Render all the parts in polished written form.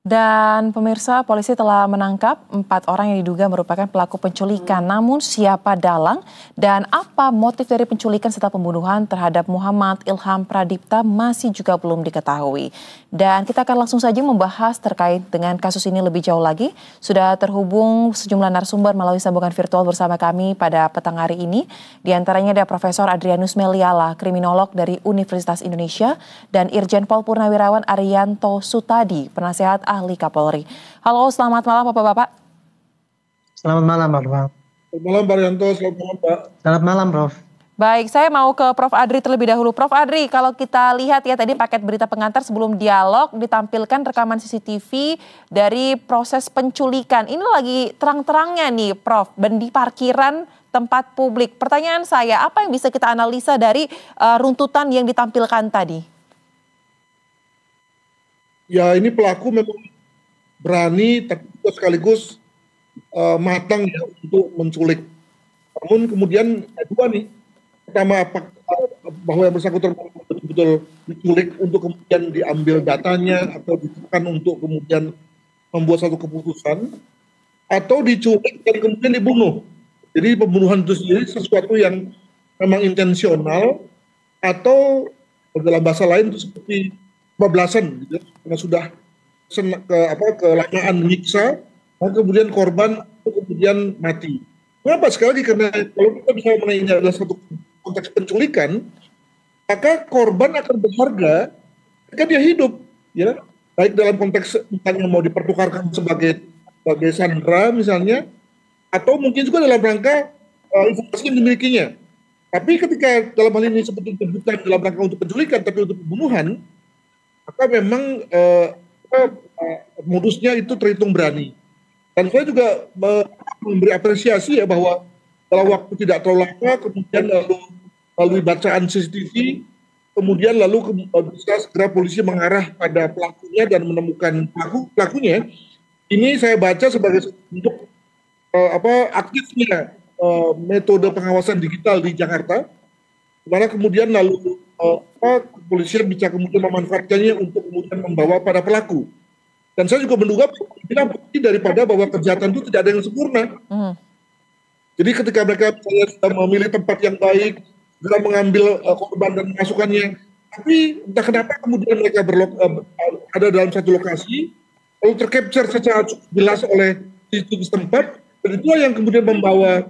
Dan pemirsa, polisi telah menangkap 4 orang yang diduga merupakan pelaku penculikan. Namun siapa dalang dan apa motif dari penculikan serta pembunuhan terhadap Muhammad Ilham Pradipta masih juga belum diketahui. Dan kita akan langsung saja membahas terkait dengan kasus ini lebih jauh lagi. Sudah terhubung sejumlah narasumber melalui sambungan virtual bersama kami pada petang hari ini. Di antaranya ada Profesor Adrianus Meliala, kriminolog dari Universitas Indonesia, dan Irjen Pol Purnawirawan Arianto Sutadi, penasehat ahli Kapolri. Halo, selamat malam Bapak-Bapak. Selamat malam, Pak. Selamat malam, Pak Arianto. Selamat malam, Pak. Selamat malam, Prof. Baik, saya mau ke Prof. Adri terlebih dahulu. Prof. Adri, kalau kita lihat ya tadi paket berita pengantar sebelum dialog ditampilkan rekaman CCTV dari proses penculikan. Ini lagi terang-terangnya nih, Prof, di parkiran tempat publik. Pertanyaan saya, apa yang bisa kita analisa dari runtutan yang ditampilkan tadi? Ya, ini pelaku memang berani tapi juga sekaligus matang ya untuk menculik. Namun kemudian dua nih. Pertama, bahwa yang bersangkutan betul-betul diculik untuk kemudian diambil datanya atau ditekan untuk kemudian membuat satu keputusan, atau diculik dan kemudian dibunuh. Jadi pembunuhan itu sendiri sesuatu yang memang intensional, atau dalam bahasa lain itu seperti kebablasan gitu, karena sudah kelamaan menyiksa, dan kemudian korban kemudian mati. Kenapa? Sekali lagi karena kalau kita bisa menilainya adalah satu konteks penculikan, maka korban akan berharga ketika dia hidup, ya, baik dalam konteks misalnya mau dipertukarkan sebagai sandera misalnya, atau mungkin juga dalam rangka informasi yang dimilikinya. Tapi ketika dalam hal ini sebetulnya bukan dalam rangka untuk penculikan tapi untuk pembunuhan, maka memang modusnya itu terhitung berani. Dan saya juga memberi apresiasi ya bahwa dalam waktu tidak terlalu lama, kemudian melalui bacaan CCTV, kemudian bisa segera polisi mengarah pada pelakunya dan menemukan pelakunya. Ini saya baca sebagai bentuk aktifnya metode pengawasan digital di Jakarta, di mana kemudian kepolisian bisa kemudian memanfaatkannya untuk kemudian membawa pada pelaku. Dan saya juga menduga bukti daripada bahwa kejahatan itu tidak ada yang sempurna. Jadi ketika mereka sudah memilih tempat yang baik, sudah mengambil korban dan masukannya, tapi entah kenapa kemudian mereka ada dalam satu lokasi, lalu tercapture secara jelas oleh CCTV setempat, dan itulah yang kemudian membawa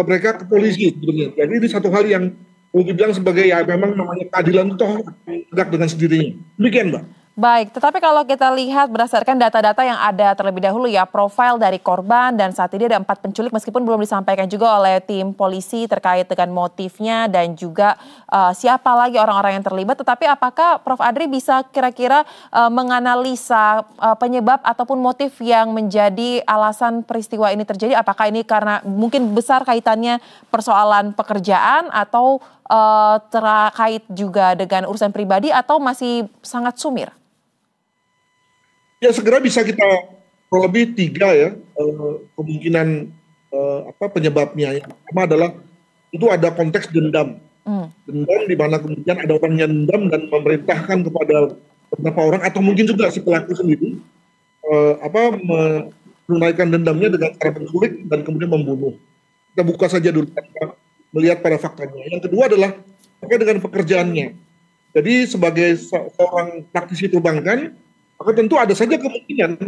mereka ke polisi sebenarnya. Jadi ini satu hal yang boleh dibilang sebagai ya memang namanya keadilan itu tegak dengan sendirinya. Demikian, Mbak. Baik, tetapi kalau kita lihat berdasarkan data-data yang ada terlebih dahulu ya, profil dari korban dan saat ini ada 4 penculik meskipun belum disampaikan juga oleh tim polisi terkait dengan motifnya dan juga siapa lagi orang-orang yang terlibat. Tetapi apakah Prof. Adri bisa kira-kira menganalisa penyebab ataupun motif yang menjadi alasan peristiwa ini terjadi? Apakah ini karena mungkin besar kaitannya persoalan pekerjaan atau terkait juga dengan urusan pribadi atau masih sangat sumir? Ya segera bisa kita lebih 3 ya kemungkinan penyebabnya. Yang pertama adalah itu ada konteks dendam. Dendam di mana kemudian ada orang yang dendam dan memerintahkan kepada beberapa orang atau mungkin juga si pelaku sendiri menunaikan dendamnya dengan cara menculik dan kemudian membunuh. Kita buka saja dulu melihat pada faktanya. Yang kedua adalah terkait dengan pekerjaannya. Jadi sebagai seorang praktisi perbankan, maka tentu ada saja kemungkinan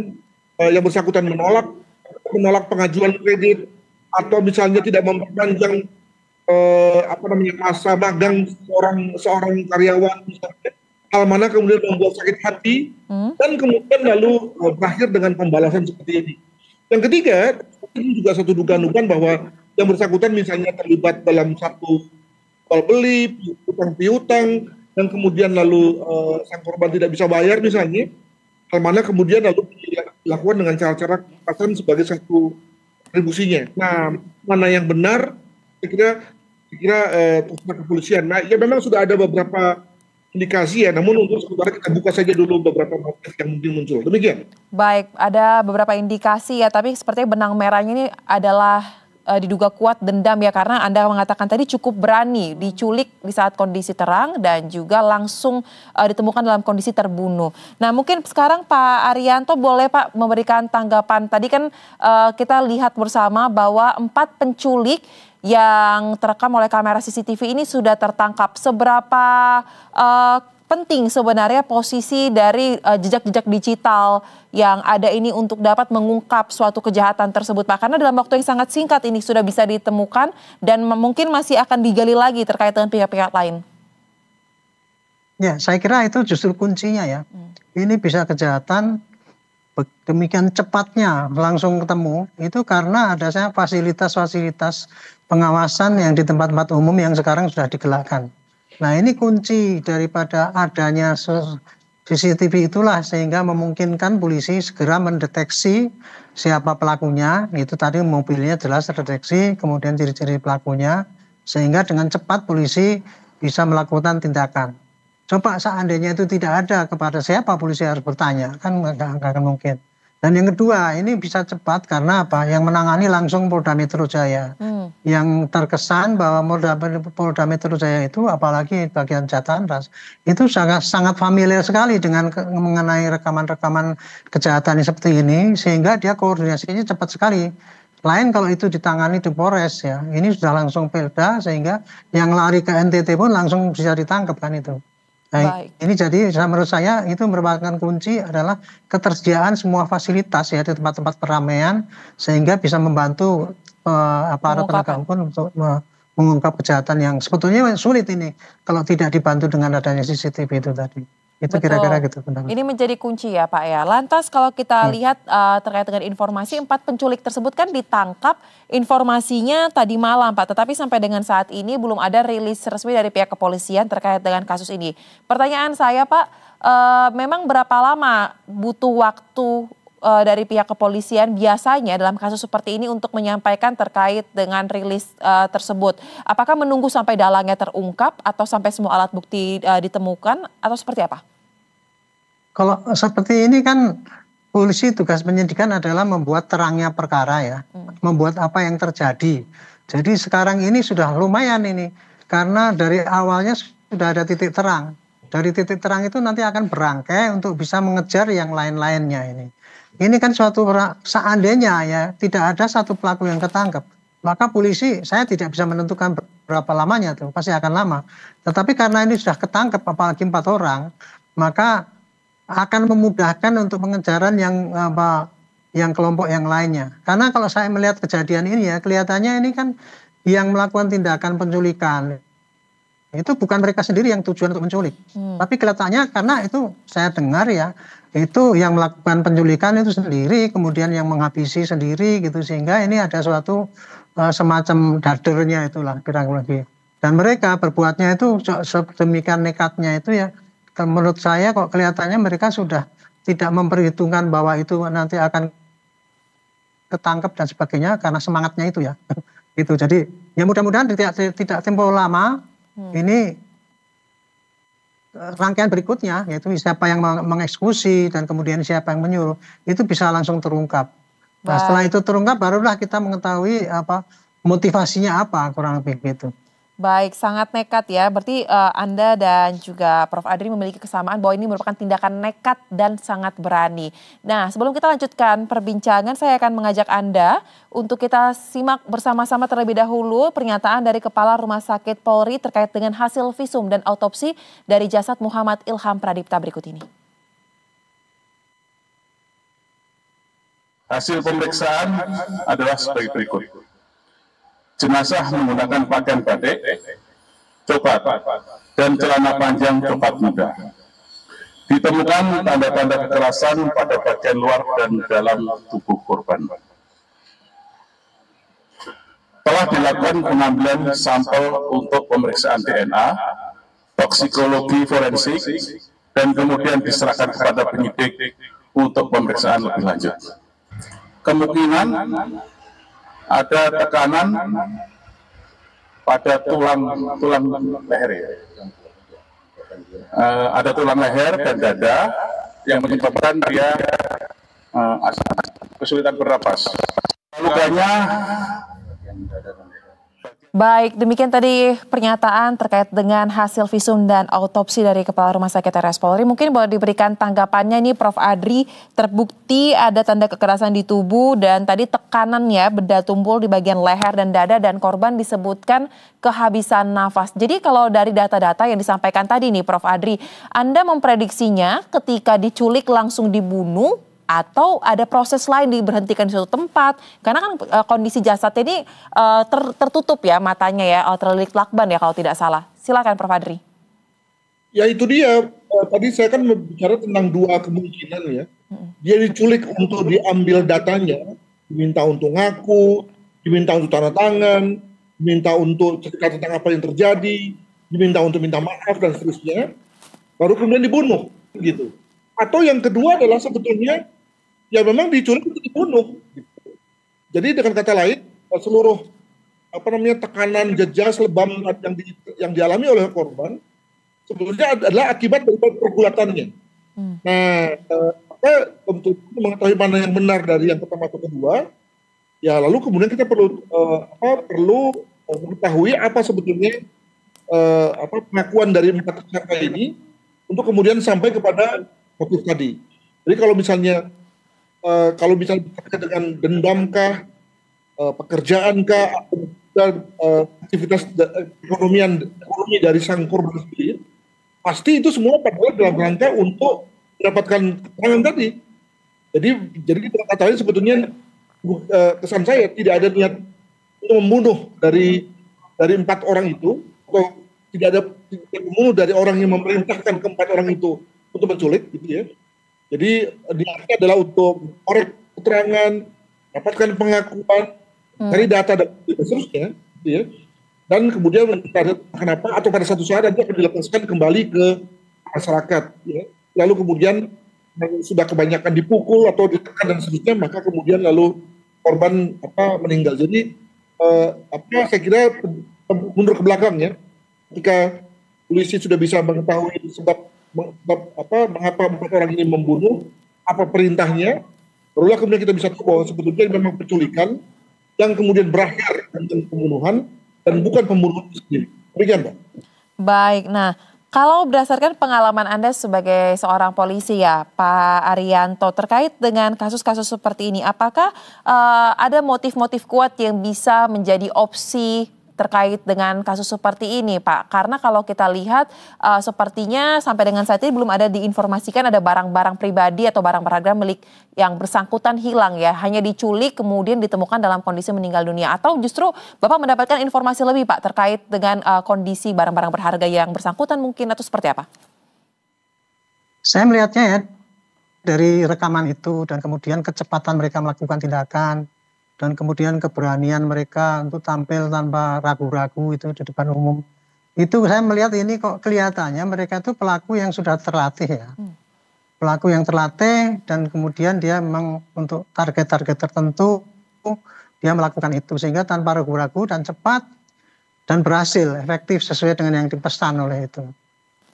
yang bersangkutan menolak pengajuan kredit atau misalnya tidak memperpanjang masa magang seorang karyawan misalnya, hal mana kemudian membuat sakit hati dan kemudian lalu berakhir dengan pembalasan seperti ini. Yang ketiga, ini juga satu dugaan-dugaan bahwa yang bersangkutan misalnya terlibat dalam satu jual beli, utang piutang, dan kemudian lalu sang korban tidak bisa bayar misalnya, hal mana kemudian lalu dilakukan dengan cara-cara kekerasan sebagai satu retribusinya. Nah, mana yang benar? Saya kira kepolisian. Nah, ya memang sudah ada beberapa indikasi ya, namun untuk sementara kita buka saja dulu beberapa motif yang mungkin muncul. Demikian. Baik, ada beberapa indikasi ya, tapi sepertinya benang merahnya ini adalah diduga kuat dendam ya, karena Anda mengatakan tadi cukup berani diculik di saat kondisi terang dan juga langsung ditemukan dalam kondisi terbunuh. Nah mungkin sekarang Pak Arianto boleh Pak memberikan tanggapan. Tadi kan kita lihat bersama bahwa 4 penculik yang terekam oleh kamera CCTV ini sudah tertangkap. Seberapa penting sebenarnya posisi dari jejak-jejak digital yang ada ini untuk dapat mengungkap suatu kejahatan tersebut, Pak? Karena dalam waktu yang sangat singkat ini sudah bisa ditemukan dan mungkin masih akan digali lagi terkait dengan pihak-pihak lain. Ya, saya kira itu justru kuncinya ya. Ini bisa kejahatan demikian cepatnya langsung ketemu, itu karena adanya fasilitas-fasilitas pengawasan yang di tempat-tempat umum yang sekarang sudah digerakkan. Nah ini kunci daripada adanya CCTV itulah, sehingga memungkinkan polisi segera mendeteksi siapa pelakunya. Itu tadi mobilnya jelas terdeteksi, kemudian ciri-ciri pelakunya, sehingga dengan cepat polisi bisa melakukan tindakan. Coba seandainya itu tidak ada, kepada siapa polisi harus bertanya, kan nggak akan mungkin. Dan yang kedua, ini bisa cepat karena apa? Yang menangani langsung Polda Metro Jaya. Yang terkesan bahwa Polda Metro Jaya itu, apalagi bagian Jatan Ras, itu sangat familiar sekali dengan mengenai rekaman-rekaman kejahatan seperti ini, sehingga dia koordinasinya cepat sekali. Lain kalau itu ditangani di Polres ya, ini sudah langsung Polda, sehingga yang lari ke NTT pun langsung bisa ditangkap kan itu. Nah, ini jadi menurut saya itu merupakan kunci adalah ketersediaan semua fasilitas ya di tempat-tempat keramaian, sehingga bisa membantu aparat penegak hukum untuk mengungkap kejahatan yang sebetulnya sulit ini kalau tidak dibantu dengan adanya CCTV itu tadi. Itu kira-kira gitu. Ini menjadi kunci ya Pak ya. Lantas kalau kita lihat terkait dengan informasi 4 penculik tersebut kan ditangkap informasinya tadi malam Pak. Tetapi sampai dengan saat ini belum ada rilis resmi dari pihak kepolisian terkait dengan kasus ini. Pertanyaan saya Pak, memang berapa lama butuh waktu dari pihak kepolisian biasanya dalam kasus seperti ini untuk menyampaikan terkait dengan rilis tersebut? Apakah menunggu sampai dalangnya terungkap atau sampai semua alat bukti ditemukan atau seperti apa? Kalau seperti ini kan polisi tugas penyidikan adalah membuat terangnya perkara ya, membuat apa yang terjadi. Jadi sekarang ini sudah lumayan ini, karena dari awalnya sudah ada titik terang. Dari titik terang itu nanti akan berangkai untuk bisa mengejar yang lain-lainnya ini. Ini kan suatu seandainya ya tidak ada satu pelaku yang ketangkep, maka polisi saya tidak bisa menentukan berapa lamanya tuh, pasti akan lama. Tetapi karena ini sudah ketangkep apalagi 4 orang, maka akan memudahkan untuk pengejaran yang kelompok yang lainnya. Karena kalau saya melihat kejadian ini ya, kelihatannya ini kan yang melakukan tindakan penculikan itu bukan mereka sendiri yang tujuan untuk menculik. Tapi kelihatannya karena itu saya dengar ya, itu yang melakukan penculikan itu sendiri, kemudian yang menghabisi sendiri gitu, sehingga ini ada suatu semacam dadernya itulah kira-kira. Dan mereka berbuatnya itu sedemikian nekatnya itu ya, menurut saya kok kelihatannya mereka sudah tidak memperhitungkan bahwa itu nanti akan ketangkep dan sebagainya karena semangatnya itu ya. Itu jadi ya mudah-mudahan tidak tempo lama ini rangkaian berikutnya, yaitu siapa yang mengeksekusi dan kemudian siapa yang menyuruh, itu bisa langsung terungkap. Nah, setelah itu terungkap barulah kita mengetahui apa motivasinya apa, kurang lebih gitu. Baik, sangat nekat ya. Berarti Anda dan juga Prof. Adri memiliki kesamaan bahwa ini merupakan tindakan nekat dan sangat berani. Nah, sebelum kita lanjutkan perbincangan, saya akan mengajak Anda untuk kita simak bersama-sama terlebih dahulu pernyataan dari Kepala Rumah Sakit Polri terkait dengan hasil visum dan autopsi dari jasad Muhammad Ilham Pradipta berikut ini. Hasil pemeriksaan adalah sebagai berikut. Jenazah menggunakan pakaian batik, coklat, dan celana panjang coklat muda. Ditemukan tanda-tanda kekerasan pada bagian luar dan dalam tubuh korban. Telah dilakukan pengambilan sampel untuk pemeriksaan DNA, toksikologi forensik, dan kemudian diserahkan kepada penyidik untuk pemeriksaan lebih lanjut. Kemungkinan ada tekanan pada tulang leher ya. Ada tulang leher dan dada yang menyebabkan dia kesulitan bernapas. Lukanya Baik, demikian tadi pernyataan terkait dengan hasil visum dan autopsi dari Kepala Rumah Sakit RS Polri. Mungkin boleh diberikan tanggapannya nih Prof. Adri, terbukti ada tanda kekerasan di tubuh dan tadi tekanan ya, benda tumpul di bagian leher dan dada dan korban disebutkan kehabisan nafas. Jadi kalau dari data-data yang disampaikan tadi nih Prof. Adri, Anda memprediksinya ketika diculik langsung dibunuh atau ada proses lain diberhentikan di suatu tempat karena kan kondisi jasad ini tertutup ya matanya ya, terlilit lakban ya kalau tidak salah. Silakan Prof. Adri. Ya itu dia, tadi saya kan berbicara tentang dua kemungkinan ya. Dia diculik untuk diambil datanya, diminta untuk ngaku, diminta untuk tanda tangan, diminta untuk cerita tentang apa yang terjadi, diminta untuk minta maaf dan seterusnya, baru kemudian dibunuh gitu. Atau yang kedua adalah sebetulnya ya memang diculik untuk dibunuh. Jadi dengan kata lain, seluruh tekanan, jejas, lebam yang dialami oleh korban sebetulnya adalah akibat dari pergulatannya. Nah, untuk mengetahui mana yang benar dari yang pertama atau kedua, ya lalu kemudian kita perlu mengetahui apa sebetulnya pengakuan dari 4 tersangka ini untuk kemudian sampai kepada motif tadi. Jadi kalau misalnya terkait dengan dendamkah, pekerjaankah, aktivitas ekonomi dari sang korban sendiri, pasti itu semua padahal dalam rangka untuk mendapatkan keterangan tadi. Jadi kita katakan sebetulnya kesan saya tidak ada niat untuk membunuh dari 4 orang itu, atau tidak ada membunuh dari orang yang memerintahkan ke 4 orang itu untuk menculik, gitu ya. Jadi niatnya adalah untuk korek keterangan, dapatkan pengakuan dari data dan seterusnya, gitu ya. Dan kemudian kenapa atau pada satu saat nanti akan dilepaskan kembali ke masyarakat, ya. Lalu kemudian sudah kebanyakan dipukul atau ditekan dan seterusnya, maka kemudian lalu korban meninggal. Jadi saya kira mundur ke belakang ya, ketika polisi sudah bisa mengetahui sebab mengapa 4 orang ini membunuh, apa perintahnya, barulah kemudian kita bisa tahu bahwa sebetulnya memang penculikan yang kemudian berakhir dengan pembunuhan dan bukan pembunuhan sendiri. Demikian, Pak. Baik, nah kalau berdasarkan pengalaman Anda sebagai seorang polisi ya Pak Arianto, terkait dengan kasus-kasus seperti ini, apakah ada motif-motif kuat yang bisa menjadi opsi terkait dengan kasus seperti ini Pak? Karena kalau kita lihat sepertinya sampai dengan saat ini belum ada diinformasikan ada barang-barang pribadi atau barang berharga milik yang bersangkutan hilang ya. Hanya diculik kemudian ditemukan dalam kondisi meninggal dunia. Atau justru Bapak mendapatkan informasi lebih Pak terkait dengan kondisi barang-barang berharga yang bersangkutan mungkin atau seperti apa? Saya melihatnya ya dari rekaman itu dan kemudian kecepatan mereka melakukan tindakan, dan kemudian keberanian mereka untuk tampil tanpa ragu-ragu itu di depan umum. Itu saya melihat ini kok kelihatannya mereka itu pelaku yang sudah terlatih ya. Pelaku yang terlatih dan kemudian dia memang untuk target-target tertentu dia melakukan itu. Sehingga tanpa ragu-ragu dan cepat dan berhasil, efektif sesuai dengan yang dipesan oleh itu.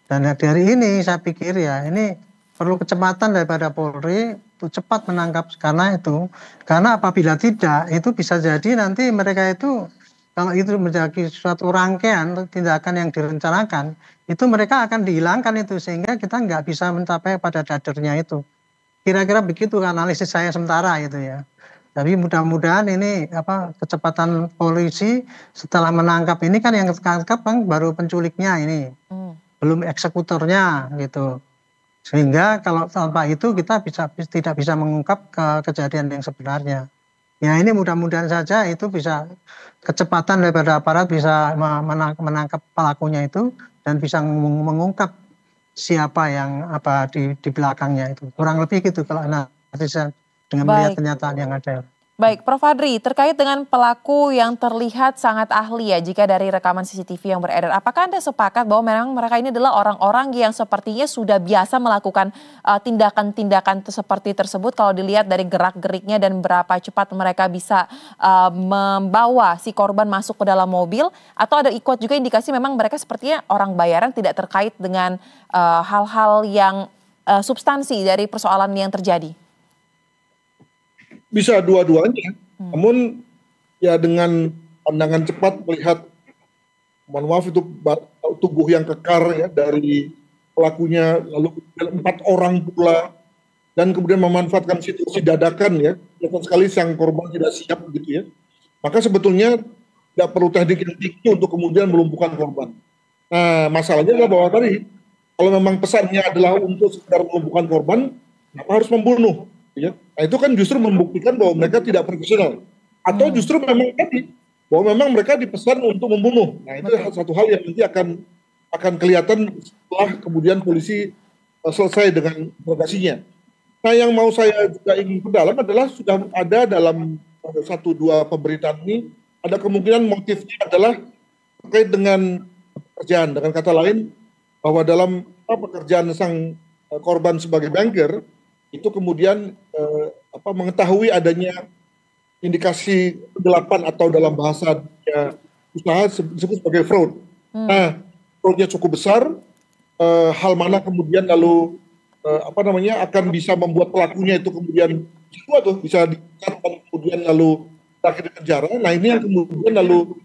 Dan dari ini saya pikir ya ini perlu kecepatan daripada Polri untuk cepat menangkap karena apabila tidak itu bisa jadi nanti mereka itu kalau itu menjadi suatu rangkaian tindakan yang direncanakan itu mereka akan dihilangkan itu sehingga kita nggak bisa mencapai pada dadernya itu. Kira-kira begitu analisis saya sementara itu ya. Tapi mudah-mudahan ini kecepatan polisi setelah menangkap ini kan yang tertangkap kan baru penculiknya ini. Belum eksekutornya gitu. Sehingga kalau tanpa itu kita tidak bisa mengungkap kejadian yang sebenarnya. Ya ini mudah-mudahan saja itu bisa kecepatan daripada aparat bisa menangkap pelakunya itu dan bisa mengungkap siapa yang di belakangnya itu. Kurang lebih gitu kalau analisa dengan melihat kenyataan yang ada. Baik, Prof. Adri, terkait dengan pelaku yang terlihat sangat ahli ya jika dari rekaman CCTV yang beredar, apakah Anda sepakat bahwa memang mereka ini adalah orang-orang yang sepertinya sudah biasa melakukan tindakan-tindakan seperti tersebut kalau dilihat dari gerak-geriknya dan berapa cepat mereka bisa membawa si korban masuk ke dalam mobil, atau ada ikut juga indikasi memang mereka sepertinya orang bayaran tidak terkait dengan hal-hal yang substansi dari persoalan yang terjadi? Bisa dua-duanya, namun ya dengan pandangan cepat melihat mohon maaf itu tubuh yang kekar ya dari pelakunya, lalu 4 orang pula, dan kemudian memanfaatkan situasi dadakan ya, kelihatan sekali sang korban tidak siap gitu ya. Maka sebetulnya tidak perlu teknik yang tinggi untuk kemudian melumpuhkan korban. Nah, masalahnya adalah bahwa tadi kalau memang pesannya adalah untuk sekedar melumpuhkan korban, kenapa harus membunuh? Ya? Nah, itu kan justru membuktikan bahwa mereka tidak profesional. Atau justru memang tadi bahwa memang mereka dipesan untuk membunuh. Nah, itu satu hal yang nanti akan kelihatan setelah kemudian polisi selesai dengan interogasinya. Nah, yang mau saya juga ingin perdalam adalah sudah ada dalam 1-2 pemberitaan ini ada kemungkinan motifnya adalah terkait dengan pekerjaan. Dengan kata lain, bahwa dalam pekerjaan sang korban sebagai banker itu kemudian mengetahui adanya indikasi penggelapan atau dalam bahasa usaha disebut sebagai fraud. Nah, fraudnya cukup besar. Hal mana kemudian lalu akan bisa membuat pelakunya itu kemudian bisa diikat dan kemudian lalu berakhir di penjara. Nah, ini yang kemudian lalu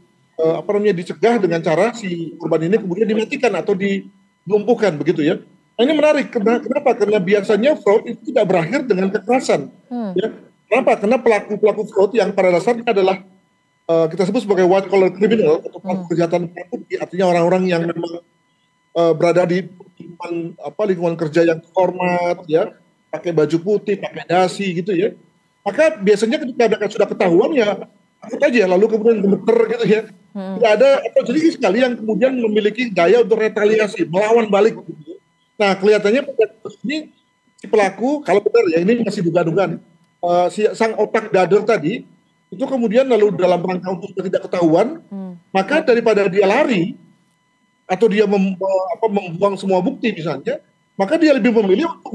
dicegah dengan cara si korban ini kemudian dimatikan atau dilumpuhkan begitu ya. Nah, ini menarik. Kenapa? Karena biasanya fraud itu tidak berakhir dengan kekerasan. Ya. Kenapa? Karena pelaku fraud yang pada dasarnya adalah kita sebut sebagai white collar criminal atau pelaku kejahatan putih, artinya orang-orang yang memang berada di lingkungan kerja yang hormat, ya, pakai baju putih, pakai dasi gitu ya. Maka biasanya ketika sudah ketahuan ya takut aja, lalu kemudian gemeter gitu ya. Tidak ada atau jadi sekali yang kemudian memiliki daya untuk retaliasi, melawan balik. Gitu. Nah, kelihatannya pada ini si pelaku, kalau benar ya ini masih dugaan-dugaan, si sang otak dader tadi itu kemudian lalu dalam rangka untuk tidak ketahuan, maka daripada dia lari atau dia membuang semua bukti misalnya, maka dia lebih memilih untuk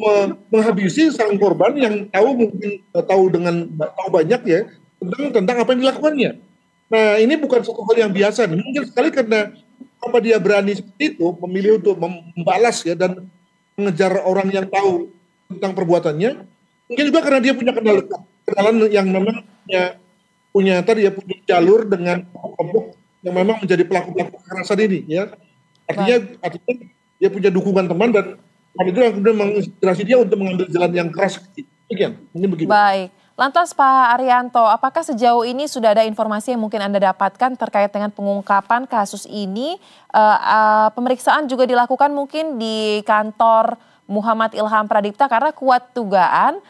menghabisi sang korban yang tahu banyak ya tentang apa yang dilakukannya. Nah, ini bukan satu hal yang biasa. Mungkin sekali karena apa dia berani seperti itu, memilih untuk membalas ya dan mengejar orang yang tahu tentang perbuatannya. Mungkin juga karena dia punya kenalan yang memang punya jalur dengan kelompok yang memang menjadi pelaku-pelaku kekerasan ini ya. Artinya dia punya dukungan teman dan itu yang kemudian menginspirasi dia untuk mengambil jalan yang keras. Ini begini. Baik. Lantas Pak Arianto, apakah sejauh ini sudah ada informasi yang mungkin Anda dapatkan terkait dengan pengungkapan kasus ini? Pemeriksaan juga dilakukan mungkin di kantor Muhammad Ilham Pradipta karena kuat dugaan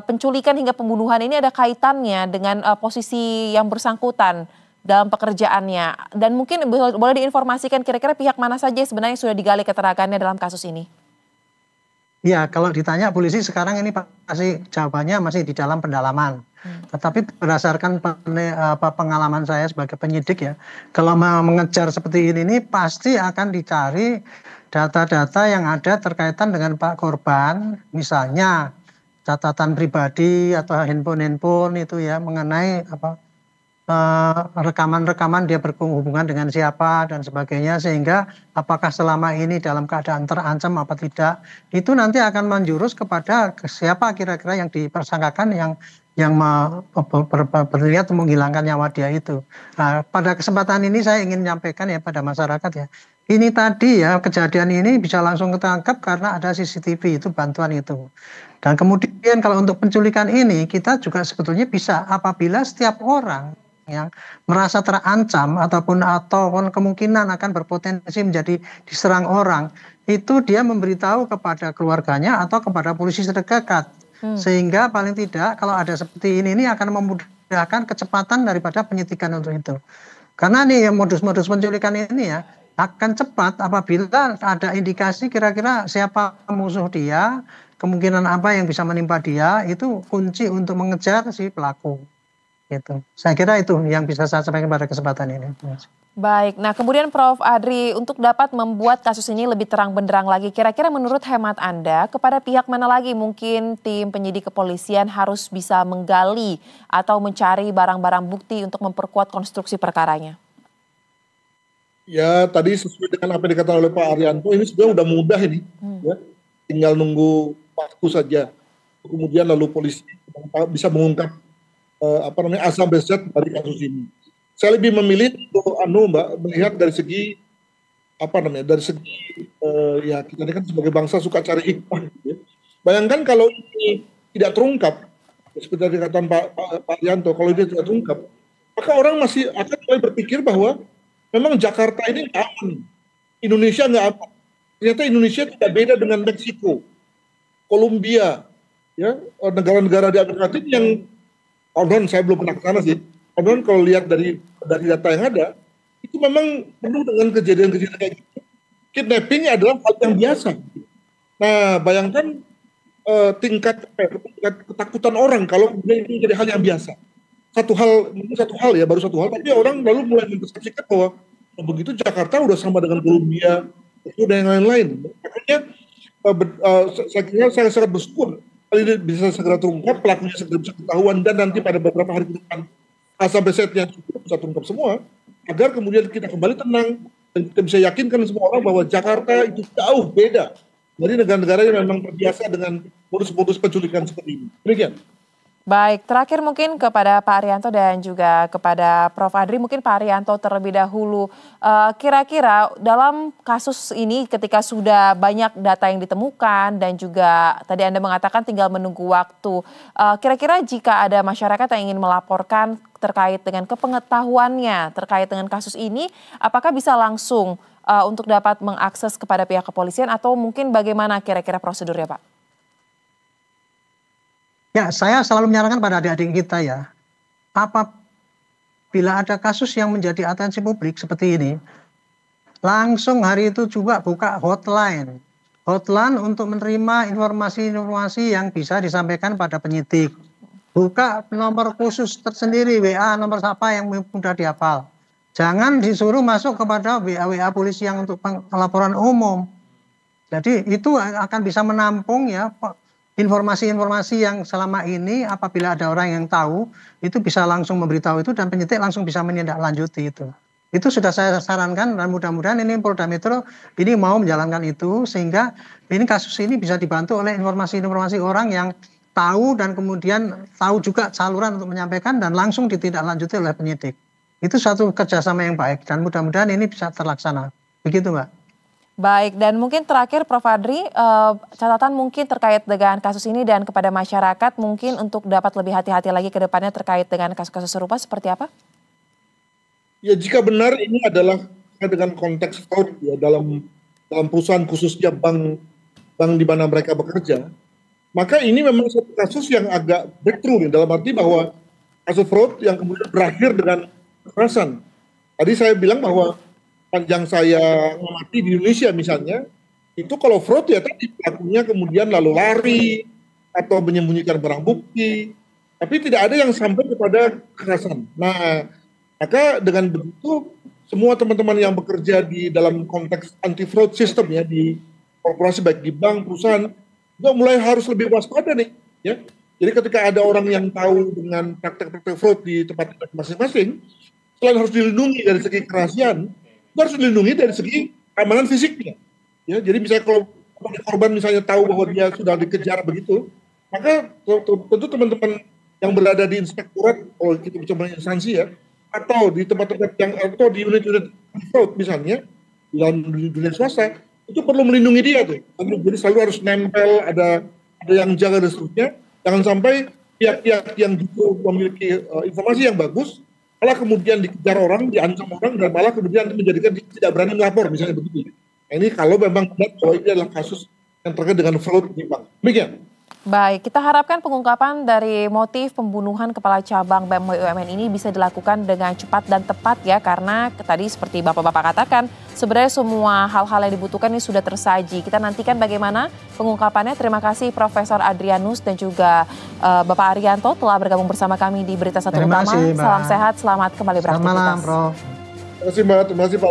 penculikan hingga pembunuhan ini ada kaitannya dengan posisi yang bersangkutan dalam pekerjaannya. Dan mungkin boleh diinformasikan kira-kira pihak mana saja sebenarnya sudah digali keterangannya dalam kasus ini? Ya, kalau ditanya polisi sekarang ini pasti jawabannya masih di dalam pendalaman. Tetapi berdasarkan pengalaman saya sebagai penyidik ya, kalau mau mengejar seperti ini pasti akan dicari data-data yang ada terkaitan dengan Pak korban, misalnya catatan pribadi atau handphone itu ya mengenai rekaman-rekaman dia berhubungan dengan siapa dan sebagainya, sehingga apakah selama ini dalam keadaan terancam apa tidak, itu nanti akan menjurus kepada siapa kira-kira yang dipersangkakan yang berniat menghilangkan nyawa dia itu. Nah, pada kesempatan ini saya ingin menyampaikan ya pada masyarakat ya, ini tadi ya kejadian ini bisa langsung ketangkap karena ada CCTV itu bantuan itu. Dan kemudian kalau untuk penculikan ini kita juga sebetulnya bisa apabila setiap orang yang merasa terancam ataupun kemungkinan akan berpotensi menjadi diserang orang, itu dia memberitahu kepada keluarganya atau kepada polisi terdekat. Sehingga paling tidak kalau ada seperti ini akan memudahkan kecepatan daripada penyidikan untuk itu. Karena nih modus-modus penculikan ini ya akan cepat apabila ada indikasi kira-kira siapa musuh dia, kemungkinan apa yang bisa menimpa dia, itu kunci untuk mengejar si pelaku. Gitu. Saya kira itu yang bisa saya sampaikan pada kesempatan ini. Baik, nah kemudian Prof. Adri, untuk dapat membuat kasus ini lebih terang benderang lagi, kira-kira menurut hemat Anda, kepada pihak mana lagi mungkin tim penyidik kepolisian harus bisa menggali atau mencari barang-barang bukti untuk memperkuat konstruksi perkaranya? Ya, tadi sesuai dengan apa yang dikatakan oleh Pak Arianto, ini sebenarnya udah mudah ini. Ya. Tinggal nunggu waktu saja. Kemudian lalu polisi bisa mengungkap asal besar dari kasus ini. Saya lebih memilih untuk Mbak melihat dari segi dari segi ya kita ini kan sebagai bangsa suka cari hikmah gitu ya. Bayangkan kalau ini tidak terungkap, seperti dikatakan Pak Yanto, kalau ini tidak terungkap, maka orang masih akan mulai berpikir bahwa memang Jakarta ini nggak aman, Indonesia nggak aman. Ternyata Indonesia tidak beda dengan Meksiko, Kolombia, ya negara-negara di Amerika Latin yang konon saya belum pernah ke sana sih. Konon kalau lihat dari data yang ada, itu memang penuh dengan kejadian-kejadian kayak gitu. Kidnapping adalah hal yang biasa. Nah, bayangkan tingkat ketakutan orang kalau ini jadi hal yang biasa. Mungkin satu hal ya, baru satu hal, tapi orang lalu mulai mempersepsikan bahwa begitu Jakarta udah sama dengan Kolombia, itu dan yang lain-lain. Makanya saya kira saya sangat bersyukur kalau ini bisa segera terungkap, pelakunya segera bisa ketahuan, dan nanti pada beberapa hari ke depan sampai setnya bisa terungkap semua, agar kemudian kita kembali tenang dan kita bisa yakinkan semua orang bahwa Jakarta itu jauh beda dari negara-negara yang memang terbiasa dengan modus-modus penculikan seperti ini. Demikian. Baik, terakhir mungkin kepada Pak Arianto dan juga kepada Prof. Adri, mungkin Pak Arianto terlebih dahulu. Kira-kira dalam kasus ini ketika sudah banyak data yang ditemukan dan juga tadi Anda mengatakan tinggal menunggu waktu. Kira-kira jika ada masyarakat yang ingin melaporkan terkait dengan kepengetahuannya terkait dengan kasus ini, apakah bisa langsung untuk dapat mengakses kepada pihak kepolisian atau mungkin bagaimana kira-kira prosedurnya, Pak? Ya, saya selalu menyarankan pada adik-adik kita ya, apabila ada kasus yang menjadi atensi publik seperti ini, langsung hari itu juga buka hotline untuk menerima informasi-informasi yang bisa disampaikan pada penyidik. Buka nomor khusus tersendiri, WA nomor siapa yang mudah dihafal. Jangan disuruh masuk kepada WA polisi yang untuk laporan umum. Jadi itu akan bisa menampung ya informasi-informasi yang selama ini apabila ada orang yang tahu, itu bisa langsung memberitahu itu dan penyidik langsung bisa menindaklanjuti itu. Itu sudah saya sarankan dan mudah-mudahan ini Polda Metro ini mau menjalankan itu sehingga ini kasus ini bisa dibantu oleh informasi-informasi orang yang tahu dan kemudian tahu juga saluran untuk menyampaikan dan langsung ditindaklanjuti oleh penyidik. Itu suatu kerjasama yang baik dan mudah-mudahan ini bisa terlaksana. Begitu, Mbak. Baik, dan mungkin terakhir Prof. Adri, catatan mungkin terkait dengan kasus ini dan kepada masyarakat mungkin untuk dapat lebih hati-hati lagi ke depannya terkait dengan kasus-kasus serupa seperti apa? Ya, jika benar ini adalah dengan konteks fraud ya dalam perusahaan khususnya bank di mana mereka bekerja, maka ini memang satu kasus yang agak breakthrough dalam arti bahwa kasus fraud yang kemudian berakhir dengan kekerasan. Tadi saya bilang bahwa panjang saya mengamati di Indonesia misalnya, itu kalau fraud ya tadi pelakunya kemudian lalu lari atau menyembunyikan barang bukti, tapi tidak ada yang sampai kepada kekerasan. Nah, maka dengan begitu semua teman-teman yang bekerja di dalam konteks anti fraud system ya di korporasi baik di bank, perusahaan, juga mulai harus lebih waspada nih, ya. Jadi ketika ada orang yang tahu dengan praktek-praktek fraud di tempat masing-masing, selain harus dilindungi dari segi kerahasiaan, harus dilindungi dari segi keamanan fisiknya. Ya, jadi misalnya kalau korban misalnya tahu bahwa dia sudah dikejar begitu, maka tentu teman-teman yang berada di inspektorat, kalau kita bicara instansi ya, atau di tempat-tempat yang atau di unit-unit fraud misalnya, di dunia swasta, itu perlu melindungi dia tuh. Jadi selalu harus nempel, ada yang jaga dan seterusnya. Jangan sampai pihak-pihak yang justru memiliki informasi yang bagus malah kemudian dikejar orang, diancam orang, dan malah kemudian menjadikan tidak berani melapor, misalnya begitu. Nah, ini kalau memang benar bahwa ini adalah kasus yang terkait dengan fraud di bank. Demikian. Baik, kita harapkan pengungkapan dari motif pembunuhan Kepala Cabang BUMN ini bisa dilakukan dengan cepat dan tepat ya, karena tadi seperti Bapak-Bapak katakan, sebenarnya semua hal-hal yang dibutuhkan ini sudah tersaji. Kita nantikan bagaimana pengungkapannya. Terima kasih Profesor Adrianus dan juga Bapak Arianto telah bergabung bersama kami di Berita Satu Utama. Salam sehat, selamat kembali beraktivitas. Selamat malam, Prof. Terima kasih Mbak, terima kasih Pak.